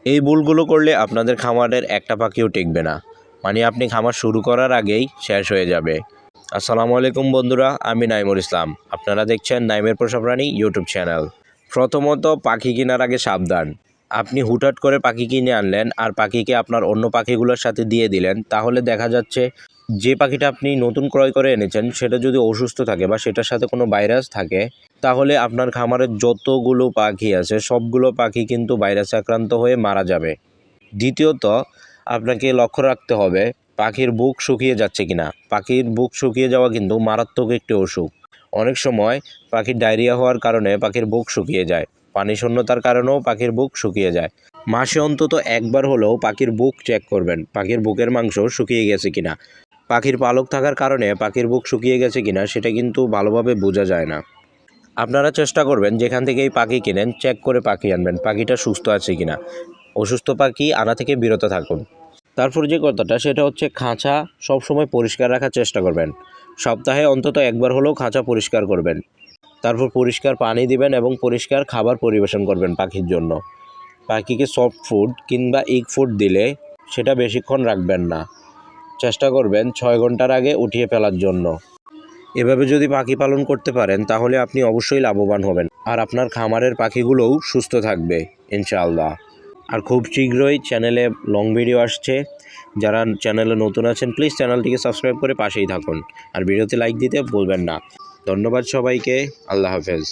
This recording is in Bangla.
এই ভুলগুলো করলে আপনাদের খামারের একটা পাখিও টিকবে না, মানে আপনি খামার শুরু করার আগেই শেষ হয়ে যাবে। আসসালামু আলাইকুম বন্ধুরা, আমি নাইমুল ইসলাম। আপনারা দেখছেন নাইমের পোষা প্রাণী ইউটিউব চ্যানেল। প্রথমত, পাখি কেনার আগে সাবধান। আপনি হুটহাট করে পাখি কিনে আনলেন আর পাখিকে আপনার অন্য পাখিগুলোর সাথে দিয়ে দিলেন, তাহলে দেখা যাচ্ছে যে পাখিটা আপনি নতুন ক্রয় করে এনেছেন সেটা যদি অসুস্থ থাকে বা সেটার সাথে কোনো ভাইরাস থাকে, তাহলে আপনার খামারের যতগুলো পাখি আছে সবগুলো পাখি কিন্তু ভাইরাসে আক্রান্ত হয়ে মারা যাবে। দ্বিতীয়ত, আপনাকে লক্ষ্য রাখতে হবে পাখির বুক শুকিয়ে যাচ্ছে কিনা। পাখির বুক শুকিয়ে যাওয়া কিন্তু মারাত্মক একটি অসুখ। অনেক সময় পাখির ডায়রিয়া হওয়ার কারণে পাখির বুক শুকিয়ে যায়, পানি শূন্যতার কারণেও পাখির বুক শুকিয়ে যায়। মাসে অন্তত একবার হলেও পাখির বুক চেক করবেন, পাখির বুকের মাংস শুকিয়ে গেছে কিনা। পাখির পালক থাকার কারণে পাখির বুক শুকিয়ে গেছে কিনা সেটা কিন্তু ভালোভাবে বোঝা যায় না। আপনারা চেষ্টা করবেন যেখান থেকেই পাখি কেনেন চেক করে পাখি আনবেন, পাখিটা সুস্থ আছে কিনা। অসুস্থ পাখি আনা থেকে বিরত থাকুন। তারপর যে কথাটা সেটা হচ্ছে খাঁচা সবসময় পরিষ্কার রাখার চেষ্টা করবেন। সপ্তাহে অন্তত একবার হলেও খাঁচা পরিষ্কার করবেন। তারপর পরিষ্কার পানি দিবেন এবং পরিষ্কার খাবার পরিবেশন করবেন পাখির জন্য। পাখিকে সফট ফুড কিংবা এগ ফুড দিলে সেটা বেশিক্ষণ রাখবেন না, চেষ্টা করবেন 6 ঘন্টার আগে উঠিয়ে ফেলার জন্য। এভাবে যদি পাখি পালন করতে পারেন তাহলে আপনি অবশ্যই লাভবান হবেন আর আপনার খামারের পাখিগুলোও সুস্থ থাকবে ইনশাআল্লাহ। আর খুব শীঘ্রই চ্যানেলে লং ভিডিও আসছে। যারা চ্যানেলে নতুন আছেন প্লিজ চ্যানেলটিকে সাবস্ক্রাইব করে পাশেই থাকুন আর ভিডিওতে লাইক দিতে ভুলবেন না। ধন্যবাদ সবাইকে। আল্লাহ হাফেজ।